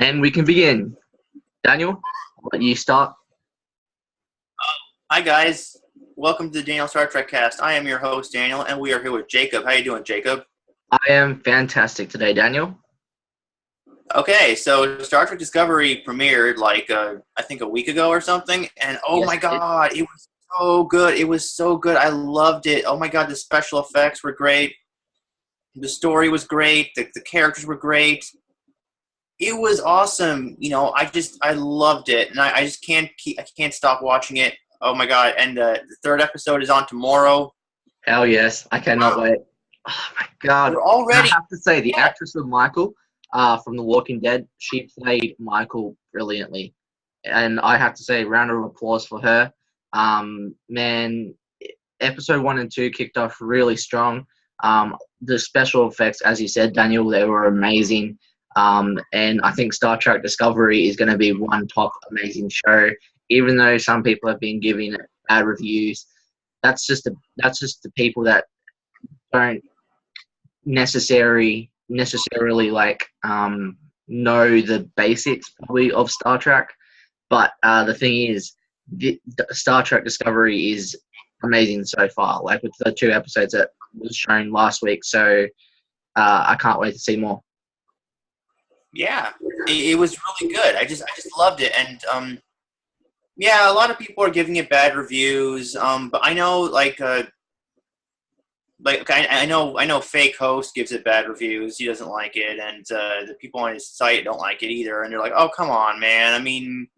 And we can begin. Daniel, I'll let you start. Hi guys, welcome to the Daniel Star Trek Cast. I am your host Daniel, and we are here with Jacob. How you doing, Jacob? I am fantastic today, Daniel. Okay, so Star Trek Discovery premiered I think a week ago or something, and oh Yes, my god, it was so good. It was so good. I loved it. Oh my god, the special effects were great. The story was great. The characters were great. It was awesome. I loved it, and I just I can't stop watching it. Oh my god! And the third episode is on tomorrow. Hell yes, I cannot wait. Oh my god! We're already. I have to say, the actress of Michael, from The Walking Dead, she played Michael brilliantly, and I have to say, round of applause for her. Man, episode 1 and 2 kicked off really strong. The special effects, as you said, Daniel, they were amazing. And I think Star Trek Discovery is going to be one top amazing show, even though some people have been giving it bad reviews. That's just the people that don't necessarily like know the basics probably of Star Trek. But the thing is, the Star Trek Discovery is amazing so far. Like with the 2 episodes that was shown last week, so I can't wait to see more. Yeah, it was really good. I just loved it, and yeah, a lot of people are giving it bad reviews. But I know I know Fake Host gives it bad reviews. He doesn't like it, and the people on his site don't like it either. And they're like, "Oh, come on, man! I mean,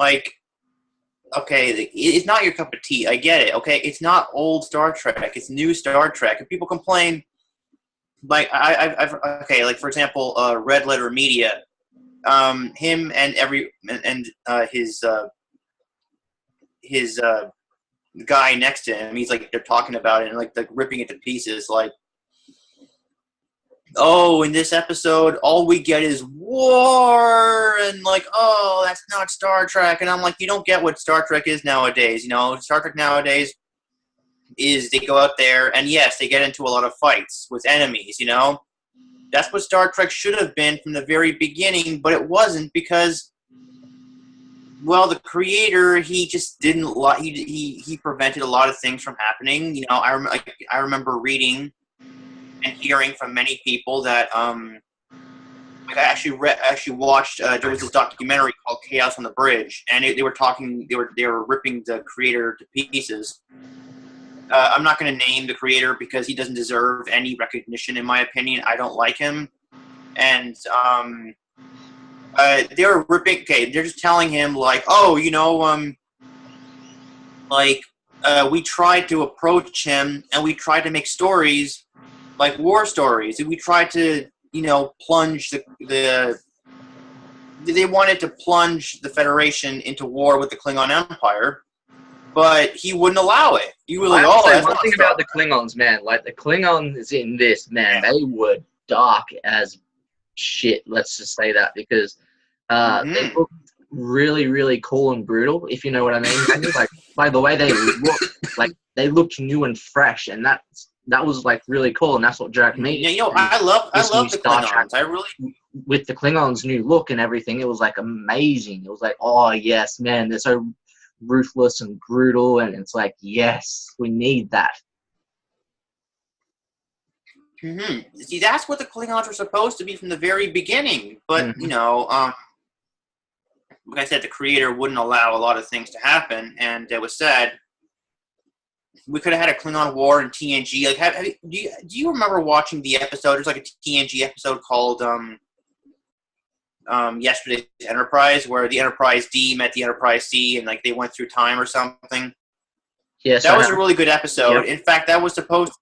okay, it's not your cup of tea. I get it. Okay, it's not old Star Trek. It's new Star Trek. And people complain." Like for example, Red Letter Media, him and his guy next to him, he's like they're talking about it and like ripping it to pieces. Like, oh, in this episode, all we get is war, and like, oh, that's not Star Trek. And I'm like, you don't get what Star Trek is nowadays. Star Trek nowadays is they go out there and yes, they get into a lot of fights with enemies, That's what Star Trek should have been from the very beginning, but it wasn't because, well, the creator, he just didn't he prevented a lot of things from happening. I remember reading and hearing from many people that I actually watched there was this documentary called Chaos on the Bridge, and they were ripping the creator to pieces. I'm not going to name the creator because he doesn't deserve any recognition, in my opinion. I don't like him. And they were ripping. Okay, they're just telling him like, oh, we tried to approach him and we tried to make stories like war stories. And we tried to, plunge the. They wanted to plunge the Federation into war with the Klingon Empire. But he wouldn't allow it. He was like, "Oh, that's one thing about the Klingons, man. Like the Klingons in this, man, they were dark as shit. Let's just say that because they looked really, really cool and brutal. If you know what I mean. Like by the way they looked, like they looked new and fresh, and that was like really cool, and that's what dragged me. Yeah, I love the Klingons. I really with the Klingons' new look and everything. It was like amazing. It was like, oh yes, man, they're so ruthless and brutal, and it's like, yes, we need that. See, that's what the Klingons were supposed to be from the very beginning, but like I said, the creator wouldn't allow a lot of things to happen, and it was sad. We could have had a Klingon war in TNG. Like, do you remember watching the episode? There's like a TNG episode called Yesterday's Enterprise, where the Enterprise D met the Enterprise C, and like they went through time or something. Yes, that was a really good episode. Yep. In fact, that was supposed to,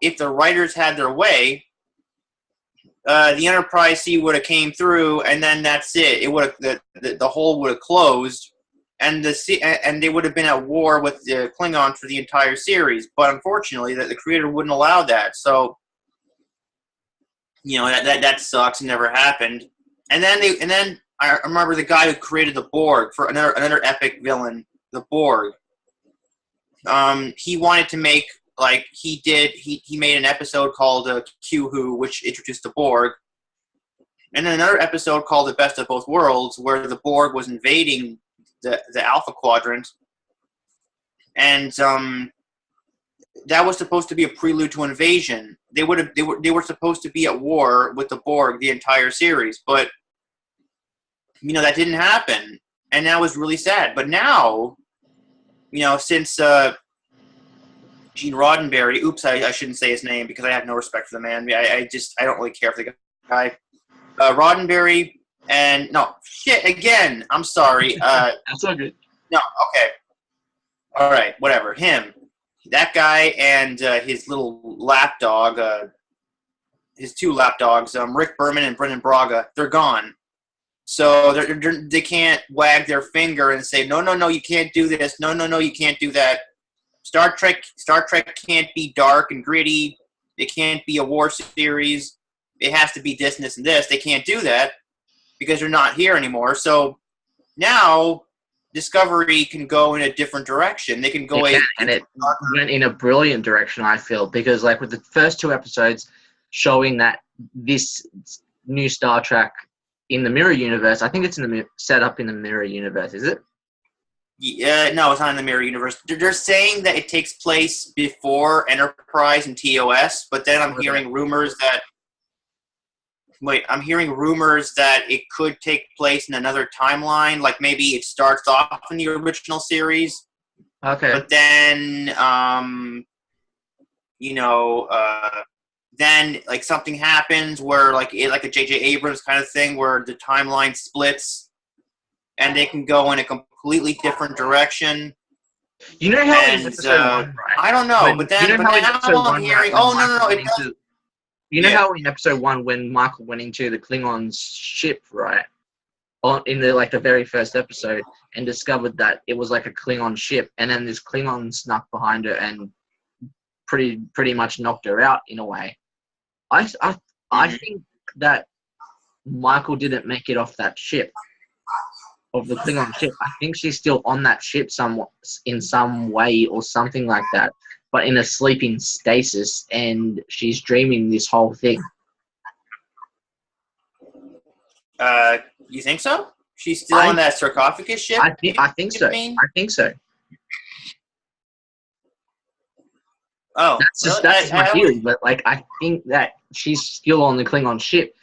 if the writers had their way, the Enterprise C would have came through, and then that's it. It would have the hole would have closed, and they would have been at war with the Klingons for the entire series. But unfortunately, the creator wouldn't allow that. So. That sucks. It never happened. And then I remember the guy who created the Borg for another epic villain, the Borg. He wanted to make he made an episode called Q Who, which introduced the Borg. And then another episode called The Best of Both Worlds, where the Borg was invading the Alpha Quadrant. And that was supposed to be a prelude to invasion. They were supposed to be at war with the Borg the entire series, but that didn't happen, and that was really sad. But now, since Gene Roddenberry, oops, I shouldn't say his name because I have no respect for the man. I don't really care for the guy. Roddenberry and again. I'm sorry. That's all good. No, okay. All right, whatever. Him. That guy and his little lapdog, his two lapdogs, Rick Berman and Brendan Braga, they're gone. So they can't wag their finger and say, no, you can't do this. No, you can't do that. Star Trek can't be dark and gritty. It can't be a war series. It has to be this and this and this. They can't do that because they're not here anymore. So now Discovery can go in a different direction. They can go and it went in a brilliant direction, I feel, because like with the first two episodes showing that this new Star Trek in the Mirror Universe, I think it's set up in the Mirror Universe, is it? Yeah, no, it's not in the Mirror Universe. They're saying that it takes place before Enterprise and TOS, but then I'm hearing rumors that it could take place in another timeline. Like maybe it starts off in the original series. Okay. But then, then like something happens where like a J.J. Abrams kind of thing where the timeline splits and they can go in a completely different direction. You know how in episode 1, right? I don't know, but then I'm hearing, no, it doesn't. You know how in episode 1 when Michael went into the Klingons' ship, right? In the very first episode, and discovered that it was like a Klingon ship, and then this Klingon snuck behind her and pretty much knocked her out in a way. I think that Michael didn't make it off that ship, of the Klingon ship. I think she's still on that ship in some way or something like that, but in a sleeping stasis, and she's dreaming this whole thing. You think so? She's still on that sarcophagus ship? I think so. I think so. Oh, that's my theory. But I think that she's still on the Klingon ship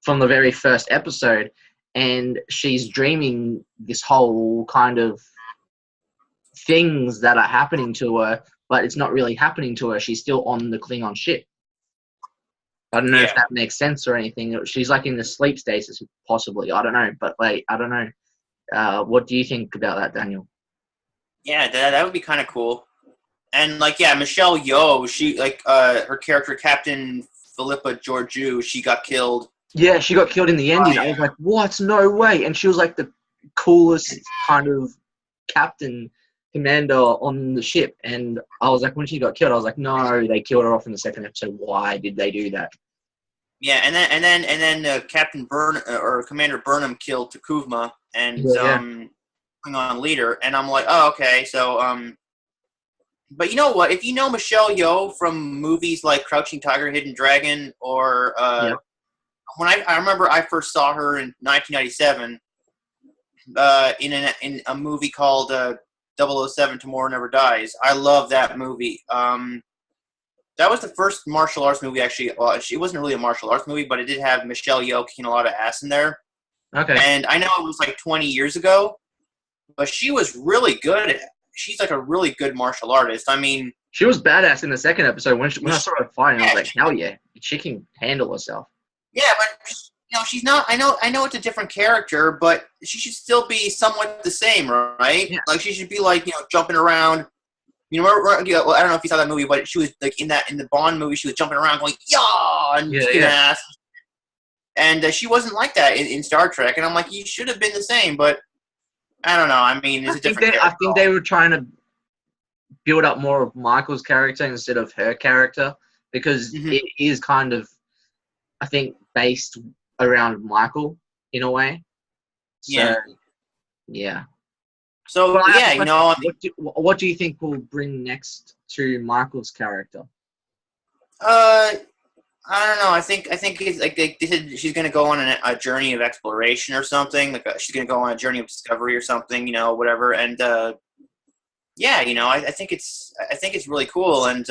from the very first episode, and she's dreaming this whole kind of things that are happening to her, but it's not really happening to her. She's still on the Klingon ship. I don't know if that makes sense or anything. She's in the sleep stasis, possibly. I don't know, but I don't know. What do you think about that, Daniel? Yeah, that would be kind of cool. And Michelle Yeoh, she her character Captain Philippa Georgiou, she got killed. Yeah, she got killed in the ending. I was like, what? No way! And she was the coolest kind of commander on the ship. And I was like, when she got killed, I was like, no, they killed her off in the second episode. Why did they do that? Yeah, and then Captain Commander Burnham killed T'Kuvma and Klingon leader, and I'm like, oh, okay, so but you know what? If you know Michelle Yeoh from movies like Crouching Tiger, Hidden Dragon, or when I remember I first saw her in 1997 in a movie called 007 Tomorrow Never Dies. I love that movie. That was the first martial arts movie, actually. Well, it wasn't really a martial arts movie, but it did have Michelle Yeoh kicking a lot of ass in there. Okay. And I know it was 20 years ago, but she was really good at it. She's a really good martial artist. I mean, she was badass in the second episode. When I saw her fighting, I was like, hell yeah, she can handle herself. Yeah, but she's not. I know it's a different character, but she should still be somewhat the same, right? Yeah. She should be jumping around. I don't know if you saw that movie, but she was in the Bond movie. She was jumping around, going "yeah" and kicking ass. And she wasn't like that in Star Trek. And I'm like, you should have been the same, but I don't know. I mean, it's a different character. I think they were trying to build up more of Michael's character instead of her character, because it is kind of, I think, based around Michael in a way. So, yeah. So, what do you think will bring next to Michael's character? I don't know. I think it's like they said she's going to go on a journey of exploration or something. Like she's going to go on a journey of discovery or something. Whatever. And yeah, I think it's really cool. And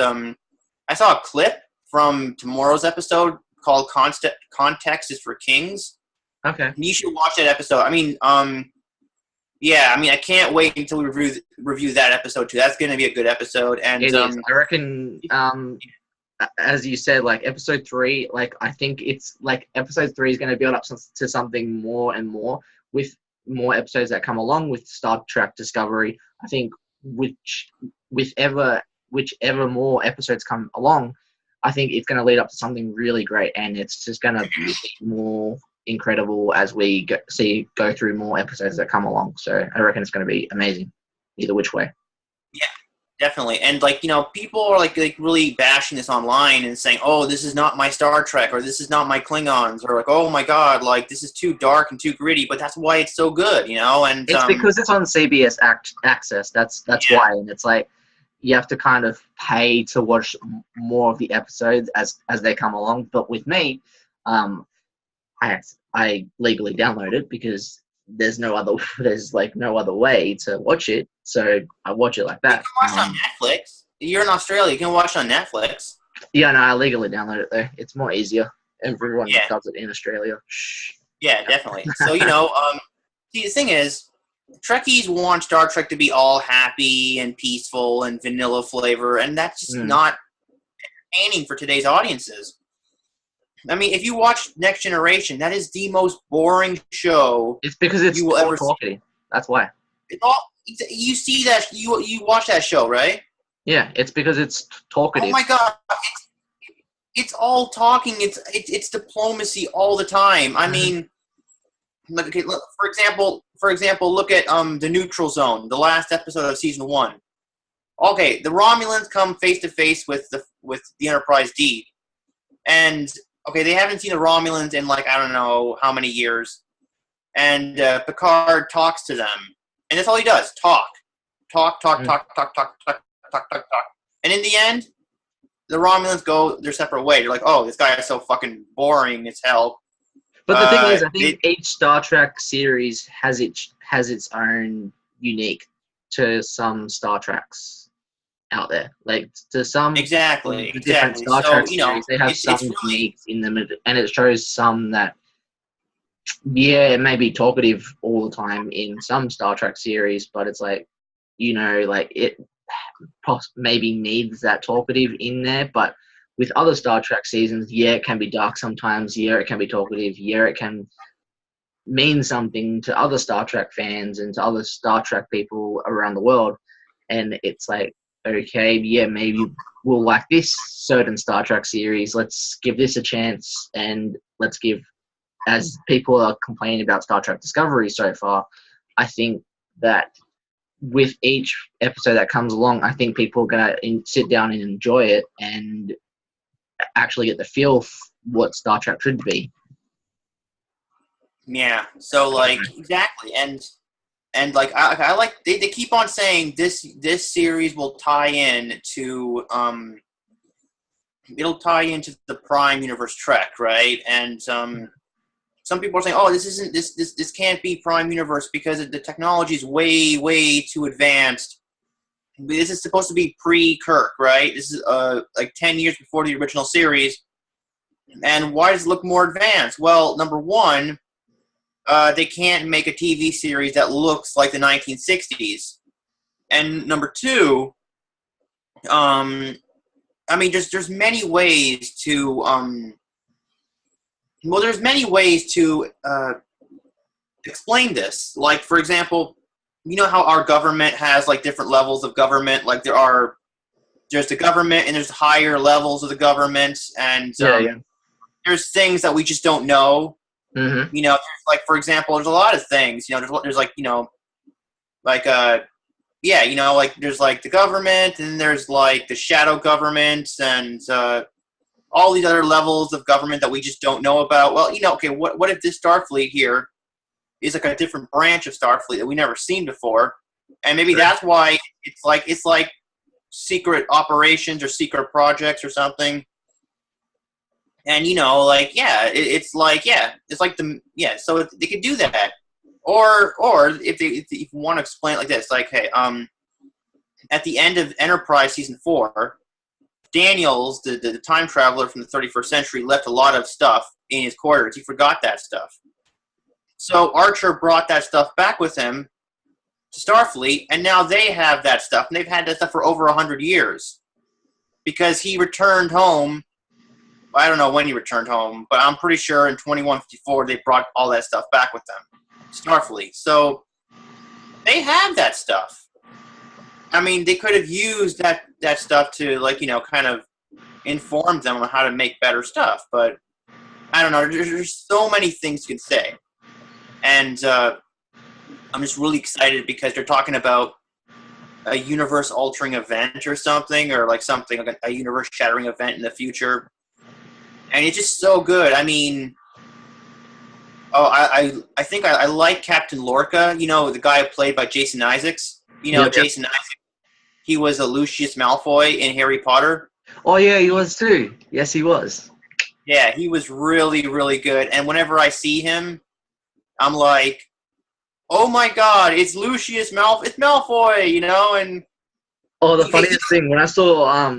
I saw a clip from tomorrow's episode called "Context is for Kings." Okay. You should watch that episode. I mean, yeah, I mean, I can't wait until we review that episode too. That's going to be a good episode. And It is. I reckon. As you said, like episode 3, like I think it's like episode 3 is going to build up to something more and more with more episodes that come along with Star Trek Discovery. I think whichever more episodes come along, I think it's going to lead up to something really great, and it's just going to be more incredible as we go through more episodes that come along. So I reckon it's going to be amazing, either which way. yeah, definitely. And like people are like really bashing this online and saying, "Oh, this is not my Star Trek," or "This is not my Klingons," or like, "Oh my God, like this is too dark and too gritty." But that's why it's so good, And it's because it's on CBS Access. That's why, and it's like you have to kind of pay to watch more of the episodes as they come along. But with me, I legally download it because there's no other way to watch it, so I watch it like that. You can watch it on Netflix. You're in Australia. You can watch it on Netflix. Yeah, no, I legally download it there. It's more easier. Everyone does it in Australia. Shh. Yeah, definitely. So see, the thing is, Trekkies want Star Trek to be all happy and peaceful and vanilla flavor, and that's just not entertaining for today's audiences. I mean, if you watch Next Generation, that is the most boring show. It's because it's all talkative. That's why. You see that you watch that show, right? Yeah, it's because it's talkative. Oh my God, it's all talking. It's diplomacy all the time. I mean, look, for example, look at the Neutral Zone, the last episode of season 1. Okay, the Romulans come face to face with the Enterprise D, and okay, they haven't seen the Romulans in like I don't know how many years, and Picard talks to them, and that's all he does: talk, and in the end, the Romulans go their separate way. They're like, "Oh, this guy is so fucking boring as hell." But the thing is, I think each Star Trek series has its own unique to some Star Treks out there. Like to some exactly different Star Trek series, they have some unique in them, and it shows some that it may be talkative all the time in some Star Trek series, but it's like like it maybe needs that talkative in there, but with other Star Trek seasons, it can be dark sometimes, it can be talkative, it can mean something to other Star Trek fans and to other Star Trek people around the world, and it's like, okay, maybe we'll like this certain Star Trek series, let's give this a chance, and let's give, as people are complaining about Star Trek Discovery so far, I think that with each episode that comes along, I think people are going to sit down and enjoy it and actually get the feel what Star Trek should be. Yeah, so like exactly, and like I like they keep on saying this series will tie in to it'll tie into the Prime Universe Trek, right? And some people are saying, oh, this can't be Prime Universe because the technology is way too advanced. This is supposed to be pre-Kirk, right? This is like 10 years before the original series. And why does it look more advanced? Well, number one, they can't make a TV series that looks like the 1960s. And number two, I mean, there's many ways to there's many ways to explain this. Like, for example, you know how our government has like different levels of government. Like there's the government and there's higher levels of the government, and there's things that we just don't know. Mm-hmm. You know, there's like, for example, there's a lot of things. You know, there's like, you know, like you know, like there's like the government, and there's like the shadow government, and all these other levels of government that we just don't know about. Well, you know, okay, what if this Starfleet here is like a different branch of Starfleet that we never seen before, and maybe that's why it's like secret operations or secret projects or something. And like it's like it's like so they could do that, or if you want to explain it like this, like hey, at the end of Enterprise season 4, Daniels, the time traveler from the 31st century, left a lot of stuff in his quarters. He forgot that stuff. So Archer brought that stuff back with him to Starfleet, and now they have that stuff, and they've had that stuff for over 100 years. Because he returned home, I don't know when he returned home, but I'm pretty sure in 2154 they brought all that stuff back with them. Starfleet. So they have that stuff. I mean, they could have used that stuff to, like, kind of inform them on how to make better stuff. But I don't know. There's so many things you can say. And I'm just really excited because they're talking about a universe-altering event or something, or like something like a universe-shattering event in the future. And it's just so good. I mean, I think I like Captain Lorca. The guy played by Jason Isaacs. Jason Isaacs. He was a Lucius Malfoy in Harry Potter. Oh, yeah, he was too. Yes, he was. Yeah, he was really, really good. And whenever I see him, I'm like, oh my god, it's Lucius Malfoy. It's Malfoy, and... Oh, the funniest thing, when I saw,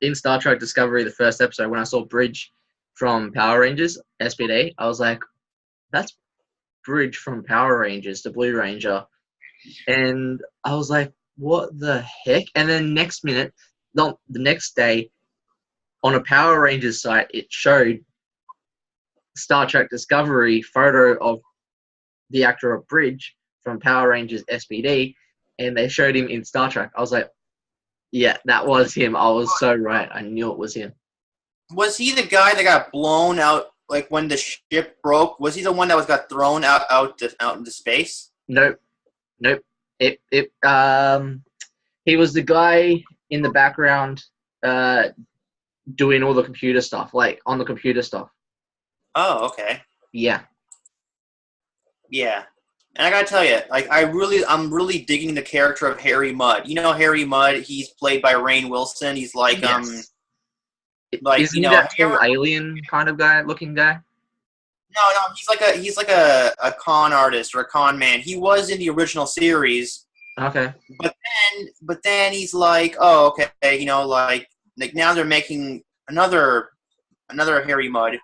in Star Trek Discovery, the first episode, when I saw Bridge from Power Rangers, SPD, I was like, that's Bridge from Power Rangers, the Blue Ranger. And I was like, what the heck? And then the next day, on a Power Rangers site, it showed Star Trek Discovery photo of the actor of Bridge from Power Rangers SPD, and they showed him in Star Trek. I was like, yeah, that was him. I was so right. I knew it was him. Was he the guy that got blown out, like when the ship broke? Was he the one that got thrown out into space? Nope. He was the guy in the background doing all the computer stuff, like on the computer stuff. Oh, okay. Yeah. Yeah. And I gotta tell you, like, I'm really digging the character of Harry Mudd. Harry Mudd, he's played by Rainn Wilson. He's like, yes. Isn't he that tall alien kind of looking guy? No, he's like a con artist or a con man. He was in the original series. Okay. But then he's like, oh, okay, like now they're making another Harry Mudd.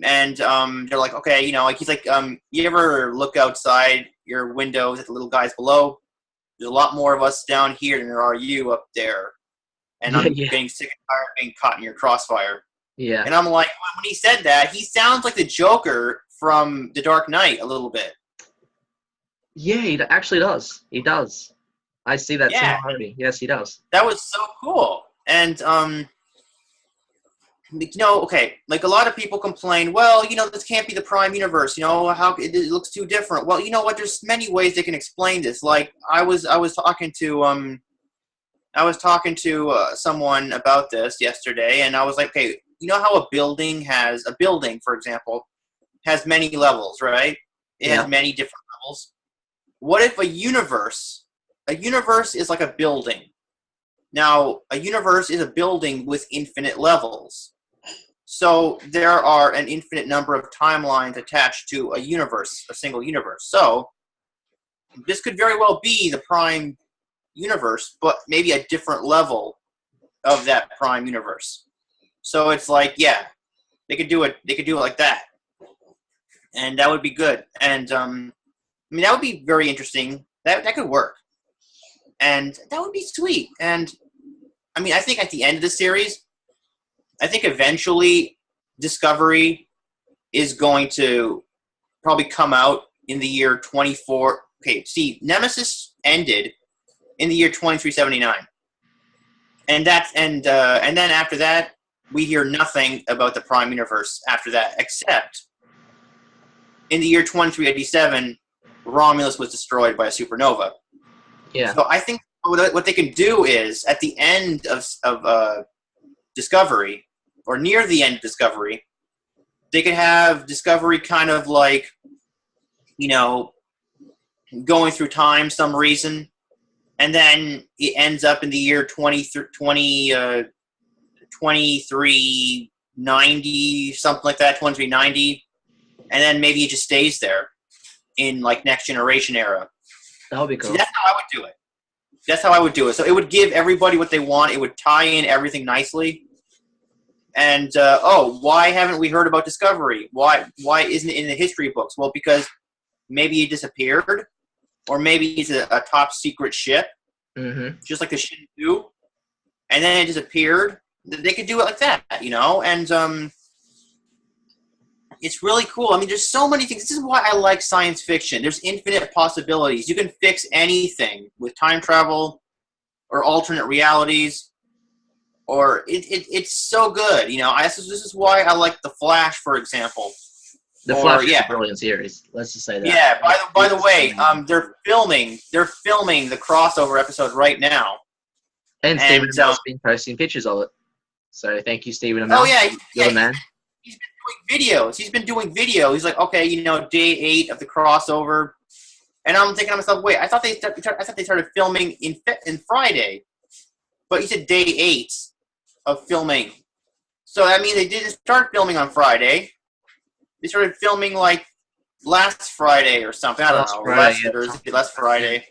And they're like, okay, like he's like, you ever look outside your windows at the little guys below? There's a lot more of us down here than there are you up there. And I'm getting sick and tired of being caught in your crossfire. Yeah. And I'm like, when he said that, he sounds like the Joker from The Dark Knight a little bit. Yeah, he actually does. He does. I see that similarity. Yes, he does. That was so cool. And, okay, like a lot of people complain, well, this can't be the Prime Universe, how it looks too different. Well, you know what? There's many ways they can explain this. Like I was talking to someone about this yesterday, and I was like, okay, how a building, for example, has many levels, right? It has many different levels. What if a universe is like a building? Now, a universe is a building with infinite levels. So there are an infinite number of timelines attached to a universe, a single universe. So this could very well be the Prime Universe, but maybe a different level of that Prime Universe. So it's like, yeah, they could do it like that. And that would be good. And that would be very interesting. That could work. And that would be sweet. And I think at the end of the series, I think eventually Discovery is going to probably come out in the year 24. Okay, see, Nemesis ended in the year 2379. And then after that, we hear nothing about the Prime Universe after that, except in the year 2387, Romulus was destroyed by a supernova. Yeah. So I think what they can do is, at the end of Discovery, or near the end of Discovery, they could have Discovery kind of like, going through time some reason, and then it ends up in the year 23 90, something like that, 2390, and then maybe it just stays there in like Next Generation era. That would be cool. See, that's how I would do it. That's how I would do it. So it would give everybody what they want. It would tie in everything nicely. And why haven't we heard about Discovery? Why isn't it in the history books? Well, because maybe it disappeared, or maybe it's a top secret ship, just like the Shinju, and then it disappeared. They could do it like that, you know, and it's really cool. I mean, there's so many things. This is why I like science fiction. There's infinite possibilities. You can fix anything with time travel or alternate realities. Or it's so good, you know. This is why I like The Flash, for example. The Flash is a brilliant series. Let's just say that. Yeah. By the way, they're filming the crossover episode right now. And Stephen Amell's been posting pictures of it. So thank you, Stephen Amell. Oh yeah, you're the man. He's been doing videos. He's like, okay, you know, day 8 of the crossover, and I'm thinking to myself, wait, I thought they started filming in Friday, but he said day 8 of filming. So I mean, they didn't start filming on Friday. They started filming like last Friday or something. I don't know. Last Friday.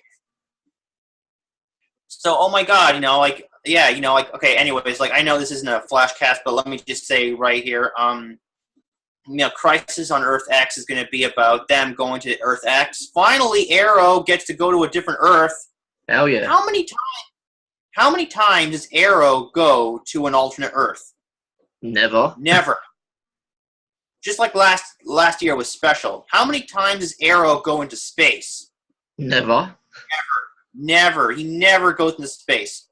So, oh my God, you know, like, yeah, you know, like, okay, anyways, like, I know this isn't a flash cast, but let me just say right here, you know, Crisis on Earth X is going to be about them going to Earth X. Finally, Arrow gets to go to a different Earth. Hell yeah. How many times does Arrow go to an alternate Earth? Never. Just like last year was special. How many times does Arrow go into space? Never. He never goes into space.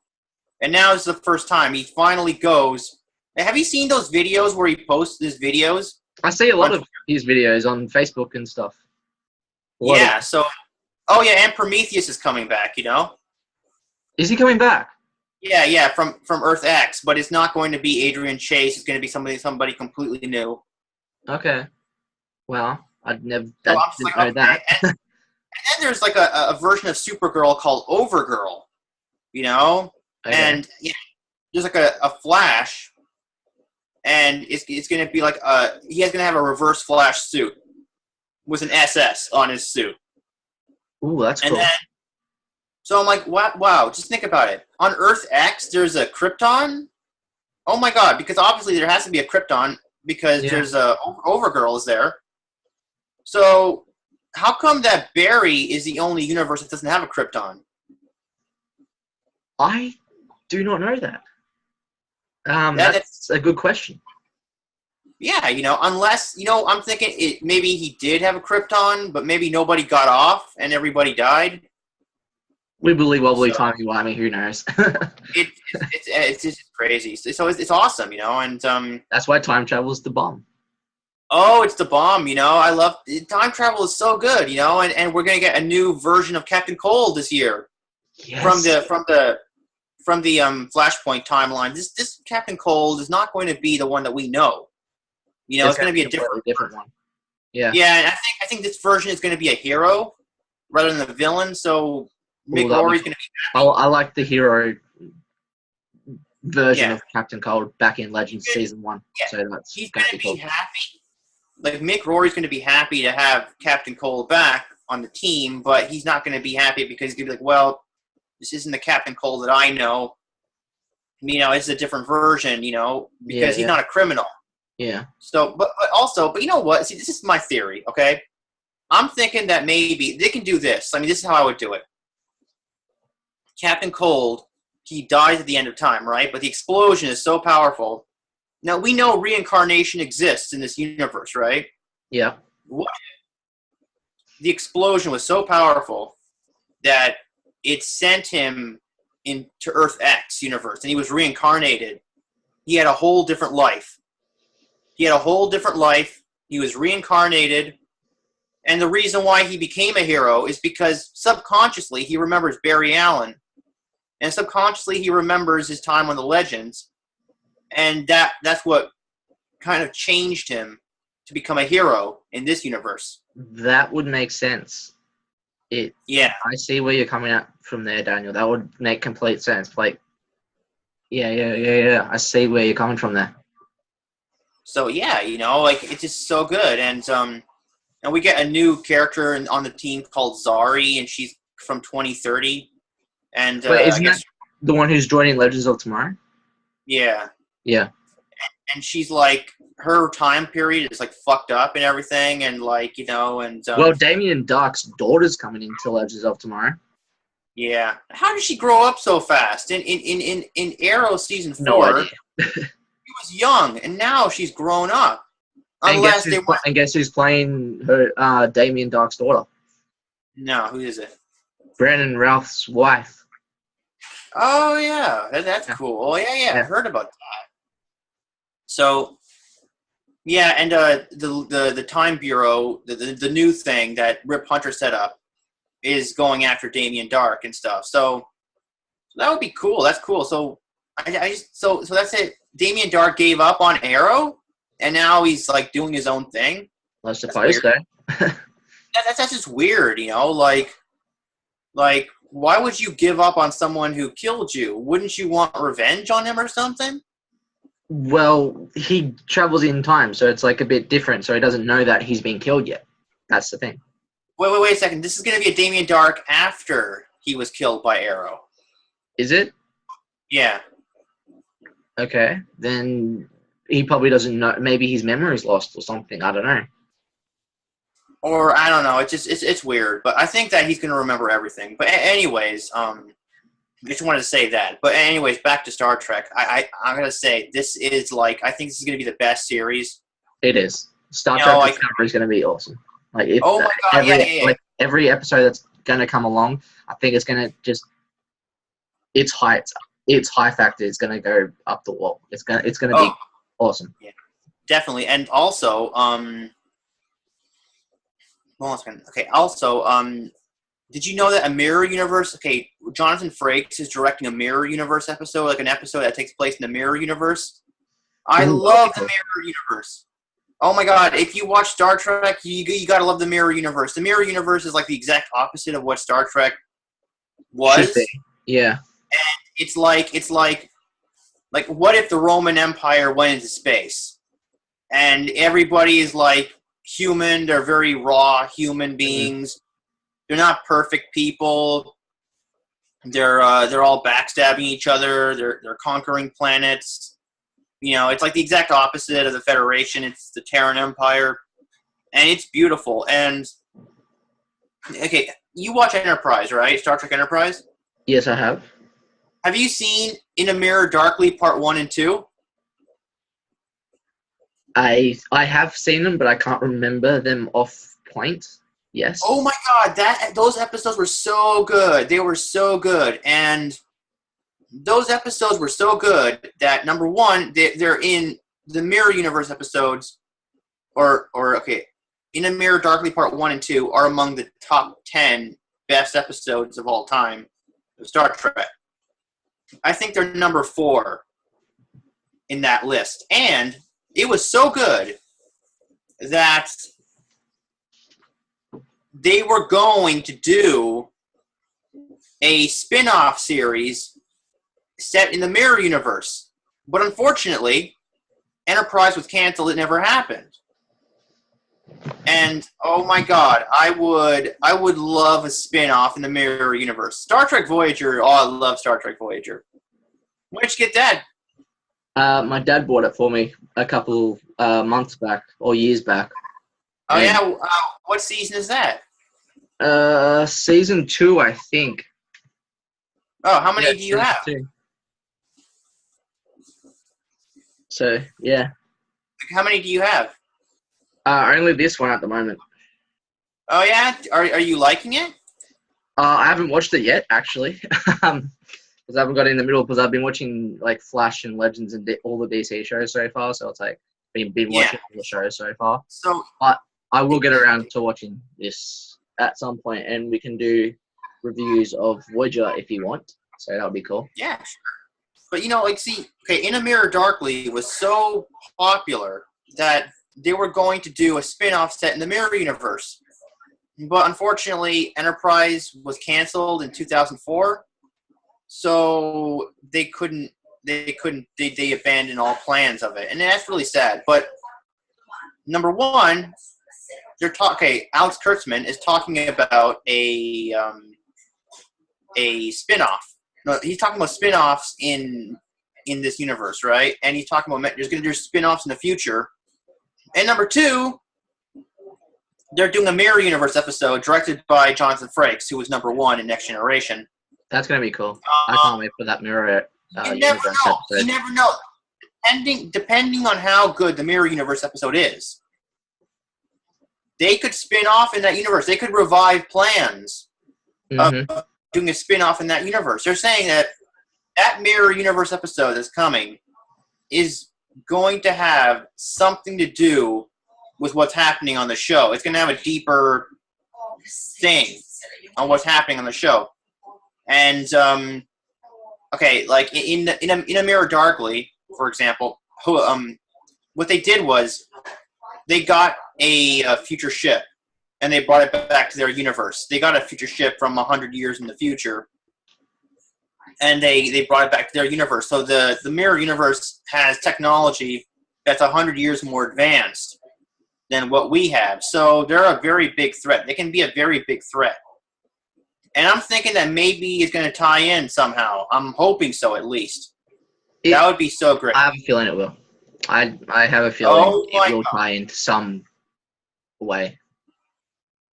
And now it's the first time. He finally goes. Have you seen those videos where he posts his videos? I see a lot of his videos on Facebook and stuff. Yeah, so... Oh, yeah, and Prometheus is coming back, you know? Is he coming back? Yeah, from Earth X, but it's not going to be Adrian Chase. It's going to be somebody completely new. Okay. Well, I'd never So didn't know that. And then there's like a version of Supergirl called Overgirl, you know? Okay. And yeah, there's like a Flash, and it's going to be like he's going to have a reverse Flash suit with an SS on his suit. Ooh, that's cool. Then, so I'm like, wow, just think about it. On Earth X, there's a Krypton? Oh my God, because obviously there has to be a Krypton because there's a Overgirl is there. So how come that Barry is the only universe that doesn't have a Krypton? I do not know that. That's a good question. Yeah, you know, unless, you know, I'm thinking maybe he did have a Krypton, but maybe nobody got off and everybody died. Wibbly wobbly, timey wimey, who knows? It's just crazy. So it's awesome, you know, and that's why time travel is the bomb. Oh, it's the bomb, you know. I love time travel is so good, you know, and we're gonna get a new version of Captain Cold this year. Yes. From the Flashpoint timeline. This Captain Cold is not going to be the one that we know. You know, it's going to be a different one. Yeah. Yeah, and I think this version is going to be a hero rather than a villain. So Mick Rory's going to be happy. I like the hero version of Captain Cold back in Legends Season 1. Yeah. So that's he's going to be happy. Like, Mick Rory's going to be happy to have Captain Cold back on the team, but he's not going to be happy because he's going to be like, well, this isn't the Captain Cold that I know. You know, it's a different version, you know, because he's not a criminal. Yeah. So, but you know what? See, this is my theory, okay? I'm thinking that maybe they can do this. I mean, this is how I would do it. Captain Cold, he dies at the end of time, right? But the explosion is so powerful. Now, we know reincarnation exists in this universe, right? Yeah. What if the explosion was so powerful that it sent him into Earth X universe, and he was reincarnated. He had a whole different life. He was reincarnated, and the reason why he became a hero is because subconsciously he remembers Barry Allen, and subconsciously he remembers his time on the Legends, and that's what kind of changed him to become a hero in this universe. That would make sense. I see where you're coming at from there, Daniel. That would make complete sense. Like, yeah. I see where you're coming from there. So yeah, like it's just so good, and we get a new character on the team called Zari, and she's from 2030, and But I isn't that guess the one who's joining Legends of Tomorrow? yeah, Yeah. and she's like her time period is like fucked up and everything, and like and Well, Damien Dark's daughter's coming into Legends of Tomorrow. yeah. How did she grow up so fast? In Arrow season 4, No idea. she was young, and now she's grown up. And Unless they want. and guess who's playing her Damien Dark's daughter? No, who is it? Brandon Routh's wife. Oh yeah, that's Yeah. cool. Oh yeah, Yeah. I heard about that. So yeah, and the Time Bureau, the new thing that Rip Hunter set up, is going after Damien Dark and stuff. So that would be cool. That's cool. So so that's it. Damien Dark gave up on Arrow, and now he's like doing his own thing. I suppose so. That's just weird, Like, why would you give up on someone who killed you? Wouldn't you want revenge on him or something? Well, he travels in time, so it's like a bit different. So he doesn't know that he's been killed yet. That's the thing. Wait a second. This is going to be a Damien Dark after he was killed by Arrow. Is it? Yeah. Okay. Then he probably doesn't know. Maybe his memory's lost or something. I don't know. Or I don't know. It's weird, but I think that he's going to remember everything. But anyways, I just wanted to say that. But anyways, back to Star Trek. I'm going to say this is like I think this is going to be the best series. It is. Star Trek Discovery is going to be awesome. Like, oh my god, yeah. Like every episode that's going to come along, I think it's going to just its high factor is going to go up the wall. It's going to be awesome. Yeah, definitely. And also, okay. Also, did you know that a mirror universe? Okay, Jonathan Frakes is directing a mirror universe episode, like an episode that takes place in the mirror universe. I love the mirror universe. Oh my god! If you watch Star Trek, you gotta love the mirror universe. The mirror universe is like the exact opposite of what Star Trek was. Yeah. And it's like what if the Roman Empire went into space, and everybody is like human? They're very raw human beings. They're not perfect people. They're all backstabbing each other. They're conquering planets. It's like the exact opposite of the Federation. It's the Terran Empire, and it's beautiful. And okay, you watch Enterprise, right? Star Trek Enterprise. Yes, I have. Have you seen In a Mirror Darkly Part 1 and 2? I have seen them, but I can't remember them off point. Yes. Oh my god, those episodes were so good. They were so good, and those episodes were so good that number one, they're in the Mirror Universe episodes, or okay, In a Mirror Darkly Part 1 and 2 are among the top 10 best episodes of all time of Star Trek. I think they're number 4 in that list, and it was so good that they were going to do a spin-off series set in the Mirror Universe. But unfortunately, Enterprise was canceled. It never happened. And oh my god, I would love a spin-off in the Mirror Universe. Star Trek Voyager, I love Star Trek Voyager. Where'd you get that? My dad bought it for me a couple months back or years back. Oh yeah, what season is that? Season 2, I think. Oh, how many do you have? 2. So yeah. How many do you have? Only this one at the moment. Oh yeah, are you liking it? I haven't watched it yet, actually, because I haven't got in the middle. Because I've been watching like Flash and Legends and all the DC shows so far. So it's like been watching all the shows so far. So, but I will get around to watching this at some point, and we can do reviews of Voyager if you want. So that would be cool. Yeah, sure. But In a Mirror Darkly was so popular that they were going to do a spin-off set in the Mirror Universe. But unfortunately, Enterprise was canceled in 2004, so they couldn't they couldn't. They abandoned all plans of it, and that's really sad. But number one, Alex Kurtzman is talking about a spin-off. No, he's talking about spin-offs in this universe, right? And he's talking about there's spin-offs in the future. And number two, they're doing a Mirror Universe episode directed by Jonathan Frakes, who was number one in Next Generation. That's gonna be cool. I can't wait for that Mirror you never Universe know. episode. You never know. Depending on how good the Mirror Universe episode is, they could spin off in that universe. They could revive plans of doing a spin-off in that universe. They're saying that Mirror Universe episode that's coming is going to have something to do with what's happening on the show. It's going to have a deeper thing on what's happening on the show. And okay, like in a Mirror Darkly, for example, what they did was they got a future ship, and they brought it back to their universe. They got a future ship from 100 years in the future, and they brought it back to their universe. So the Mirror Universe has technology that's 100 years more advanced than what we have. So they're a very big threat. They can be a very big threat. And I'm thinking that maybe it's going to tie in somehow. I'm hoping so, at least. That would be so great. I have a feeling it will. I have a feeling it will God. tie into some way.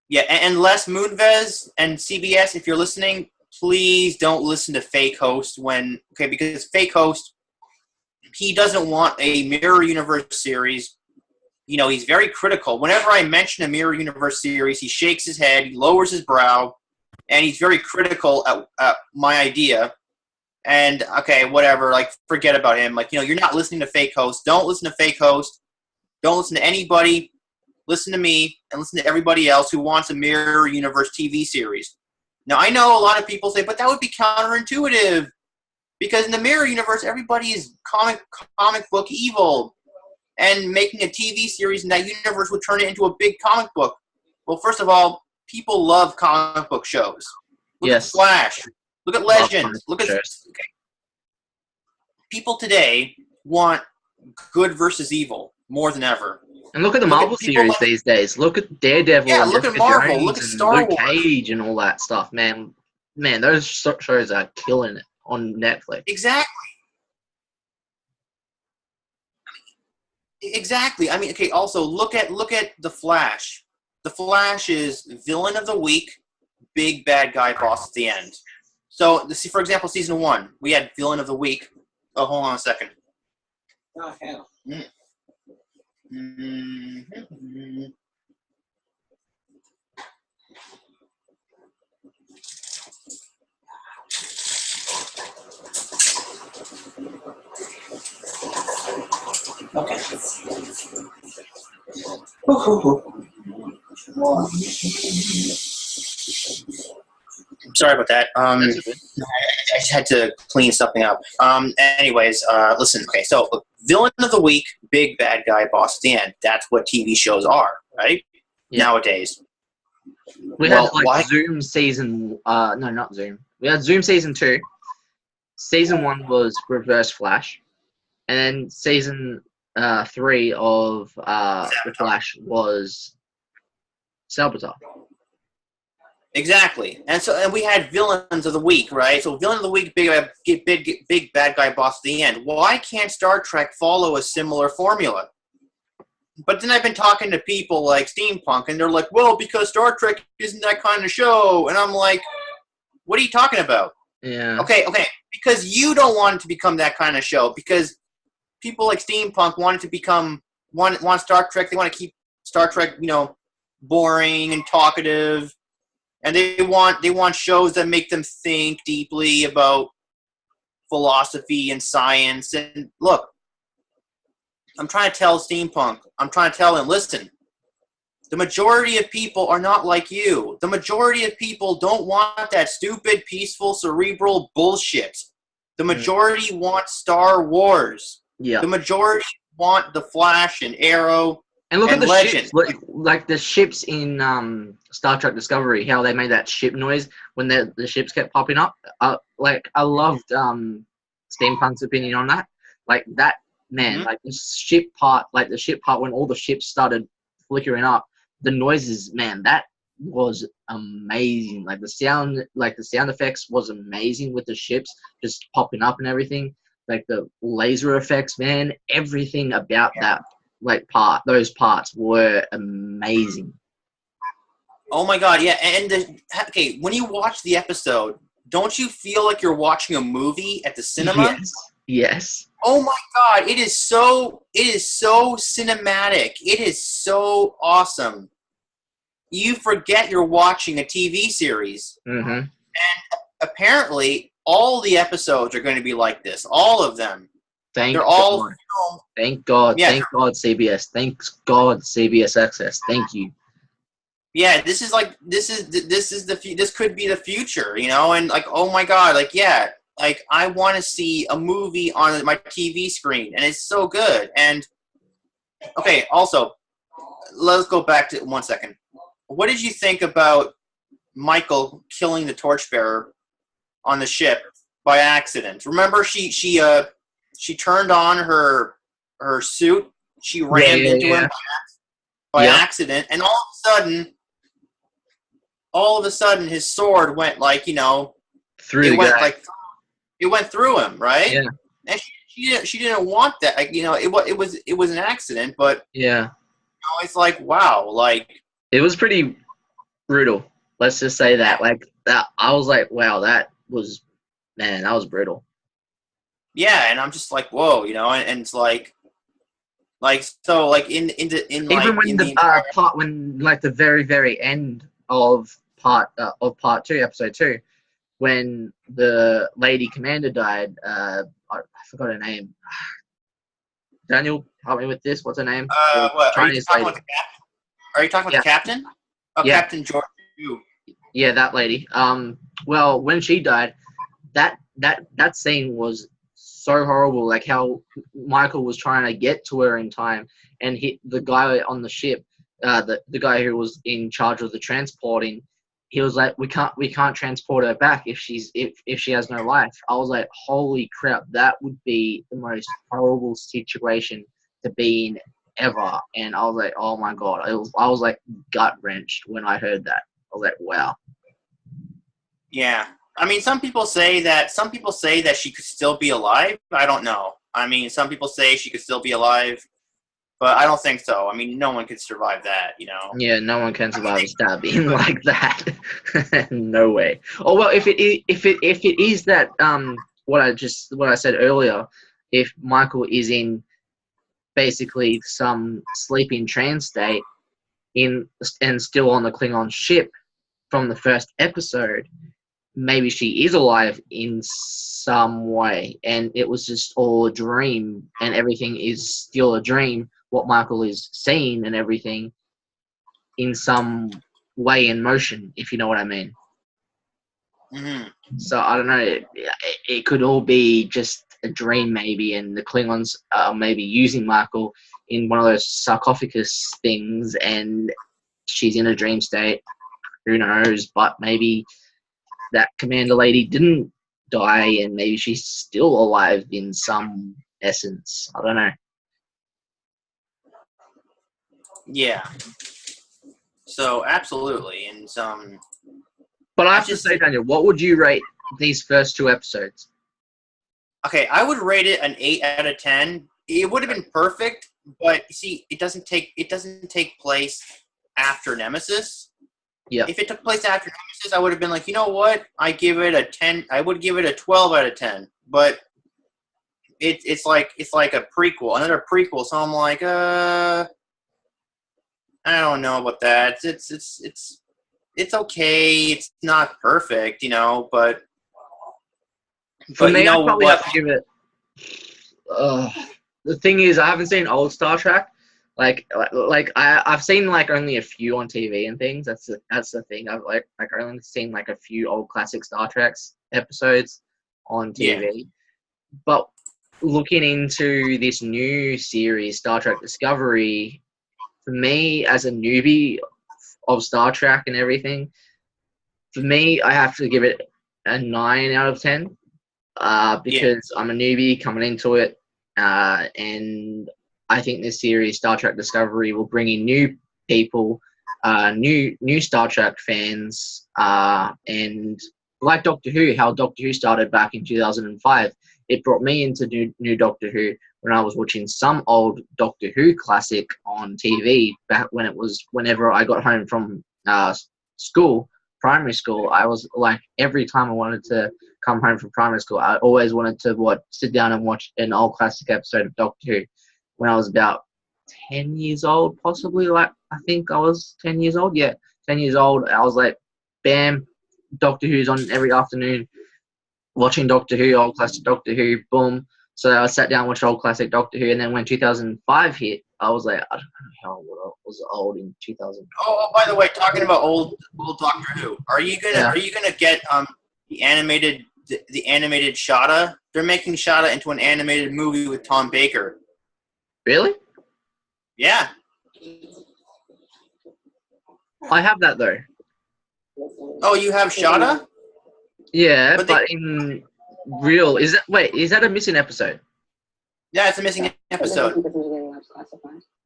Yeah, and Les Moonves and CBS, if you're listening, please don't listen to Fake Host because Fake Host, he doesn't want a Mirror Universe series. You know, he's very critical. Whenever I mention a Mirror Universe series, he shakes his head, he lowers his brow, and he's very critical at my idea. And, okay, whatever, like, forget about him. Like, you know, you're not listening to Fake Host. Don't listen to Fake Host. Don't listen to anybody. Listen to me and listen to everybody else who wants a Mirror Universe TV series. Now, I know a lot of people say, but that would be counterintuitive. Because in the Mirror Universe, everybody is comic book evil. And making a TV series in that universe would turn it into a big comic book. Well, first of all, people love comic book shows. Look at Flash. Look at Legends. Look at people today want good versus evil more than ever. And look at the Marvel series these days. Look at Daredevil. Yeah, and look at Jessica Marvel. Jones Look at and Star Luke Wars. Cage and all that stuff. Man, those shows are killing it on Netflix. Exactly. I mean, okay. Also, look at the Flash. The Flash is villain of the week, big bad guy boss at the end. So, for example, season 1, we had villain of the week. Oh, hold on a second. Oh, hell. Okay. Sorry about that. I just had to clean something up. Anyways, listen. Okay, so villain of the week, big bad guy, boss at the end. That's what TV shows are, right? Yeah. Nowadays. We had Zoom season. No, not Zoom. We had Zoom season 2. Season 1 was Reverse Flash, and then season 3 of the Flash was Saboteur. Exactly, and we had villains of the week, right? So villain of the week, big bad guy, boss at the end. Why can't Star Trek follow a similar formula? But then I've been talking to people like Steampunk, and they're like, "Well, because Star Trek isn't that kind of show," and I'm like, "What are you talking about?" Yeah. Okay, because you don't want it to become that kind of show. Because people like Steampunk want it to want Star Trek. They want to keep Star Trek, boring and talkative. And they want shows that make them think deeply about philosophy and science. And look, I'm trying to tell Steampunk. I'm trying to tell him, listen, the majority of people are not like you. The majority of people don't want that stupid, peaceful, cerebral bullshit. The majority want Star Wars. Yeah. The majority want The Flash and Arrow. And look at the Legend. ships, like the ships in Star Trek Discovery, how they made that ship noise when the ships kept popping up. I loved Steampunk's opinion on that. Like that, man, Mhm. like the ship part when all the ships started flickering up, the noises, man, that was amazing. Like the sound effects was amazing with the ships just popping up and everything. Like the laser effects, man, everything about that those parts were amazing. Oh my god, yeah. And okay, when you watch the episode, don't you feel like you're watching a movie at the cinema? Yes. Oh my god, it is so cinematic. It is so awesome. You forget you're watching a TV series. Mm-hmm. Apparently, all the episodes are going to be like this. All of them. They're all filmed. Thank God. Yeah. Thank God, CBS. Thanks God, CBS Access. Thank you. Yeah, this could be the future, you know, and like, oh my god, like, yeah, like I want to see a movie on my TV screen, and it's so good. And okay, also, let's go back to 1 second. What did you think about Michael killing the torchbearer on the ship by accident? Remember, she turned on her suit, she rammed into him by accident, and all of a sudden his sword went, like, you know, through the guy. It went through him, right? Yeah. And she didn't want that. Like, you know, it was an accident, but yeah, you know, it's like, wow, like it was pretty brutal. Let's just say that. Like that, I was like, wow, that was brutal. Yeah, and I'm just like, whoa, you know, and it's like so, like in Even like when in the part when like the very end of part 2, episode 2, when the lady commander died, I forgot her name. Daniel, help me with this. What's her name? what are you Chinese talking lady. about? Are you talking about the captain? Oh, Yeah. Captain George Yu. Yeah, that lady. Well, when she died, that scene was so horrible. Like how Michael was trying to get to her in time, and the guy on the ship, the guy who was in charge of the transporting, he was like, we can't transport her back if she has no life. I was like, holy crap, that would be the most horrible situation to be in ever. And I was like, oh my god, I was like gut wrenched when I heard that. I was like, wow. Yeah, I mean, some people say that she could still be alive. I don't know. I mean, some people say she could still be alive, but I don't think so. I mean, no one could survive that, you know. Yeah, no one can survive a stabbing like that. No way. Oh well, if it is that what I said earlier, if Michael is in basically some sleeping trance state and still on the Klingon ship from the first episode, maybe she is alive in some way, and it was just all a dream, and everything is still a dream. What Michael is seeing and everything in some way in motion, if you know what I mean. Mm-hmm. So I don't know. It could all be just a dream, maybe, and the Klingons are maybe using Michael in one of those sarcophagus things, and she's in a dream state. Who knows? But maybe that commander lady didn't die, and maybe she's still alive in some essence. I don't know. Yeah. So absolutely, and some. But I have to say, Daniel, what would you rate these first 2 episodes? Okay, I would rate it an 8 out of 10. It would have been perfect, but see, it doesn't take place after Nemesis. Yeah. If it took place after Nemesis, I would have been like, you know what? I give it a 10. I would give it a 12 out of 10. But it's like a prequel, another prequel. So I'm like, I don't know about that. It's okay. It's not perfect, you know, but For me, you know I'd probably what? have to give it. The thing is, I haven't seen old Star Trek. I've seen like only a few on TV and things. That's the thing. I've only seen like a few old classic Star Trek's episodes on TV. Yeah. But looking into this new series, Star Trek Discovery, for me as a newbie of Star Trek and everything, for me, I have to give it a 9 out of 10. because I'm a newbie coming into it, and I think this series, Star Trek Discovery, will bring in new people, new Star Trek fans, and like Doctor Who, how Doctor Who started back in 2005. It brought me into new Doctor Who when I was watching some old Doctor Who classic on TV back when whenever I got home from school, primary school. I was like, every time I wanted to come home from primary school, I always wanted to sit down and watch an old classic episode of Doctor Who. When I was about 10 years old, possibly, like, I think I was 10 years old. Yeah, 10 years old. I was like, bam, Doctor Who's on every afternoon, watching Doctor Who, old classic Doctor Who, boom. So I sat down and watched old classic Doctor Who, and then when 2005 hit, I was like, I don't know how old I was old in 2000. Oh, by the way, talking about old Doctor Who, are you gonna get the animated Shada? They're making Shada into an animated movie with Tom Baker. Really? Yeah. I have that though. Oh, you have Shada? Yeah, but in real, is that a missing episode? Yeah, it's a missing episode.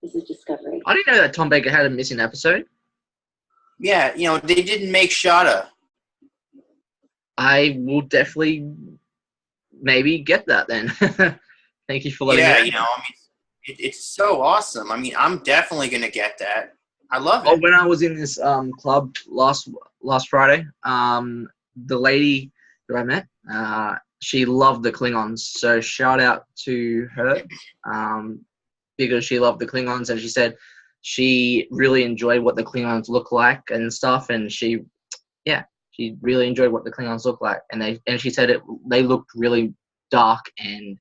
This is Discovery. I didn't know that Tom Baker had a missing episode. Yeah, they didn't make Shada. I will definitely maybe get that then. Thank you for letting me know. I mean, it's so awesome. I mean, I'm definitely gonna get that. I love it. Oh, when I was in this club last Friday, the lady who I met, she loved the Klingons. So shout out to her, because she loved the Klingons, and she said she really enjoyed what the Klingons look like and stuff, and she really enjoyed what the Klingons look like, and she said they looked really dark, and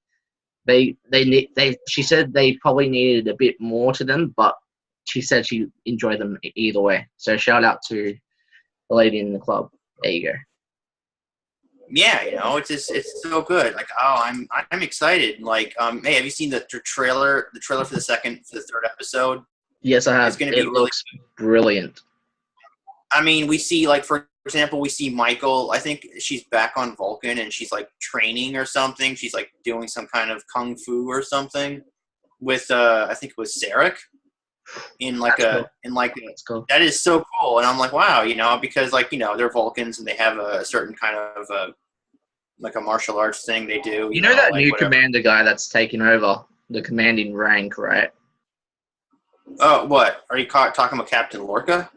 she said they probably needed a bit more to them, but she said she enjoyed them either way. So shout out to the lady in the club. There you go. Yeah, it's so good. Like, oh, I'm excited. Like, hey, have you seen the trailer? The trailer for the third episode? Yes, I have. It's gonna be looks brilliant. I mean, we see, like, for example, we see Michael. I think she's back on Vulcan, and she's like training or something. She's like doing some kind of kung fu or something with I think it was Sarek. That's cool. That is so cool, and I'm like, wow, because they're Vulcans and they have a certain kind of like a martial arts thing they do. You know that like new whatever. commander guy that's taking over the commanding rank, right? Oh, what are you talking about, Captain Lorca?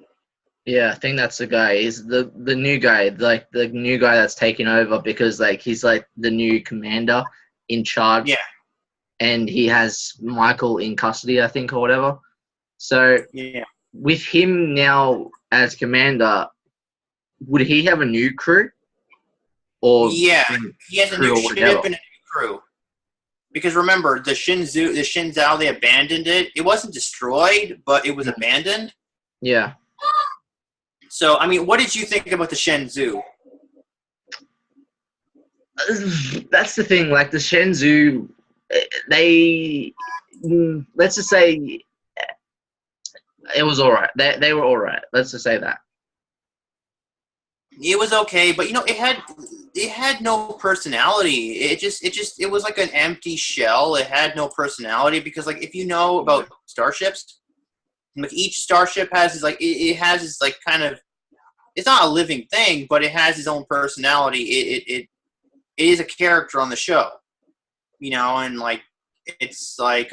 Yeah, I think that's the guy. He's the new guy, like the new guy that's taking over, because like he's like the new commander in charge. Yeah, and he has Michael in custody, I think, or whatever. So yeah, with him now as commander, would he have a new crew? Or yeah, he has a new ship and a new crew. Because remember, the Shenzhou, they abandoned it. It wasn't destroyed, but it was abandoned. Yeah. So, I mean, what did you think about the Shenzhou? That's the thing. Like the Shenzhou, let's just say it was all right. They were all right. Let's just say that. It was okay, but it had no personality. It was like an empty shell. It had no personality because, like, if you know about starships, like each starship has this, like, it has this, like, kind of, it's not a living thing, but it has its own personality. It is a character on the show, and like it's like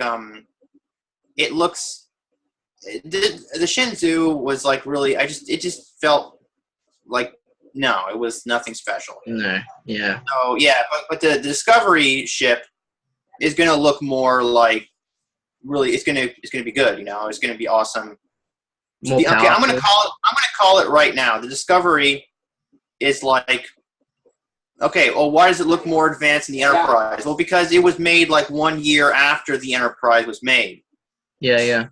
it looks. The Shenzhou was like really. It just felt like. No, it was nothing special. No, yeah. So yeah, but the Discovery ship is gonna look more like really. It's gonna be good. It's gonna be awesome. Okay, I'm gonna call it right now. The Discovery is like. Okay, well, why does it look more advanced than the Enterprise? Well, because it was made like 1 year after the Enterprise was made. Yeah.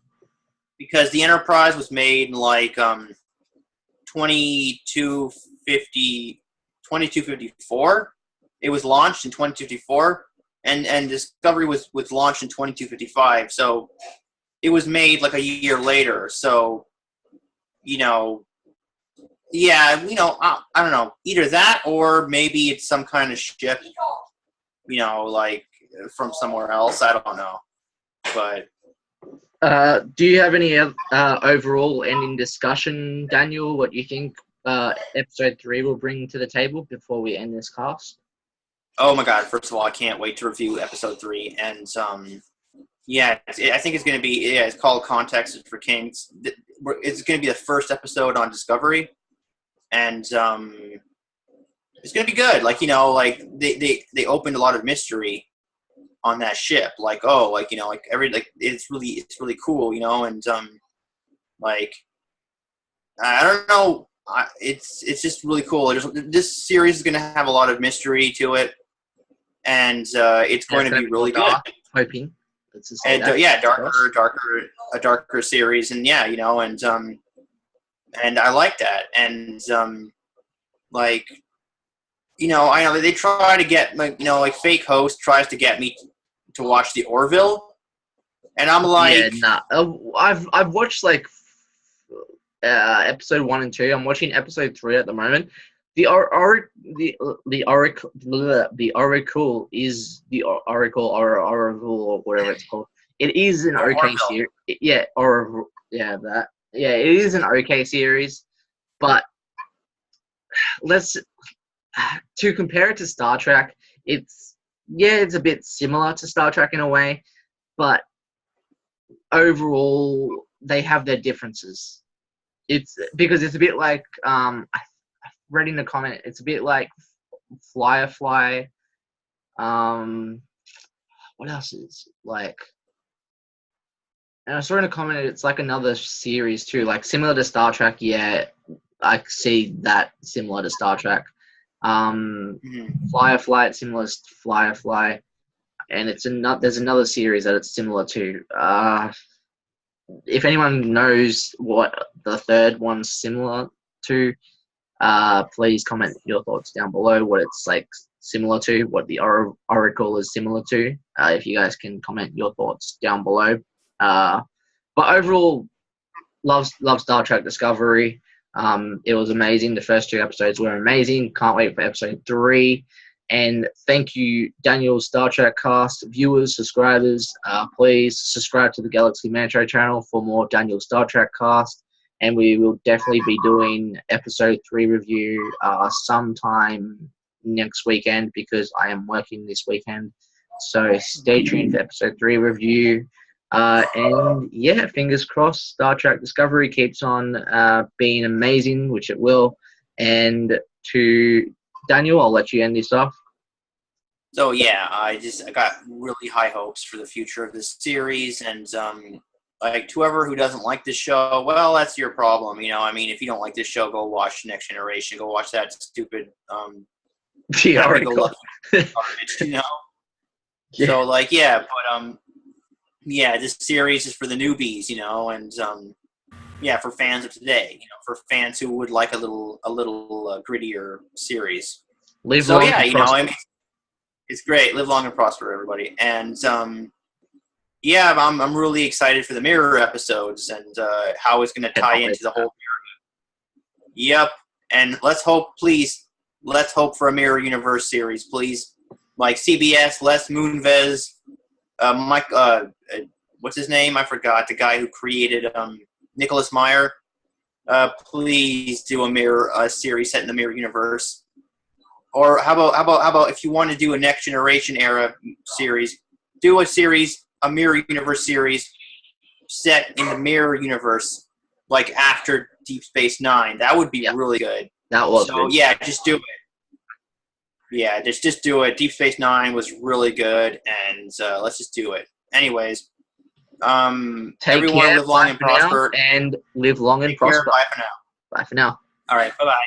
Because the Enterprise was made in like 2254. It was launched in 2254, and Discovery was launched in 2255. So it was made like a year later. So, I don't know. Either that or maybe it's some kind of ship like from somewhere else. I don't know, but Do you have any overall ending discussion, Daniel? What you think episode 3 will bring to the table before we end this cast? oh my god! First of all, I can't wait to review episode 3, and I think it's going to be it's called Context for Kings. It's going to be the first episode on Discovery, and it's going to be good. Like they opened a lot of mystery on that ship, like it's really cool, and I don't know, it's just really cool. This series is going to have a lot of mystery to it, and it's going to be really good. Hoping. And a darker series, and and I like that, and I know they try to get fake host tries to get me to watch the Orville, and I'm like, I've watched episode 1 and 2. I'm watching episode 3 at the moment. The Oracle is the Oracle or whatever it's called. It is an okay series. Yeah, it is an okay series, but to compare it to Star Trek, it's a bit similar to Star Trek in a way, but overall they have their differences. It's because it's a bit like I read in the comment. It's a bit like Firefly. What else is like? And I saw in a comment it's like another series too, like similar to Star Trek. Yeah, I see that similar to Star Trek. Firefly, it's similar to Firefly, and there's another series that it's similar to. If anyone knows what the third one's similar to, please comment your thoughts down below. What it's like similar to, what the Oracle is similar to. If you guys can comment your thoughts down below. But overall, love Star Trek Discovery. It was amazing. The first 2 episodes were amazing. Can't wait for episode 3. And thank you, Daniel, Star Trek cast, viewers, subscribers. Please subscribe to the Galaxy Metro channel for more Daniel Star Trek cast. And we will definitely be doing episode 3 review sometime next weekend because I am working this weekend. So stay tuned for episode 3 review. And yeah, fingers crossed, Star Trek Discovery keeps on being amazing, which it will. And to Daniel, I'll let you end this off. So yeah, I got really high hopes for the future of this series, and whoever who doesn't like this show, well, that's your problem. If you don't like this show, go watch Next Generation. Go watch that stupid the Oracle. Garbage, Yeah. So this series is for the newbies, and for fans of today, for fans who would like a little grittier series. Live long and prosper. It's great. Live long and prosper, everybody. And I'm really excited for the Mirror episodes and how it's going to tie into the whole Mirror. Yep. And let's hope for a Mirror Universe series, please. Like CBS, Les Moonves, Mike. What's his name? I forgot. The guy who created Nicholas Meyer. Please do a series set in the Mirror Universe. Or how about if you want to do a Next Generation era series, do a Mirror Universe series set in the Mirror Universe, like after Deep Space Nine. That would be really good. That was good. Yeah, just do it. Yeah, just do it. Deep Space Nine was really good, and let's just do it. Anyways, everyone live long and prosper. And live long and prosper. Bye for now. Bye for now. All right. Bye-bye.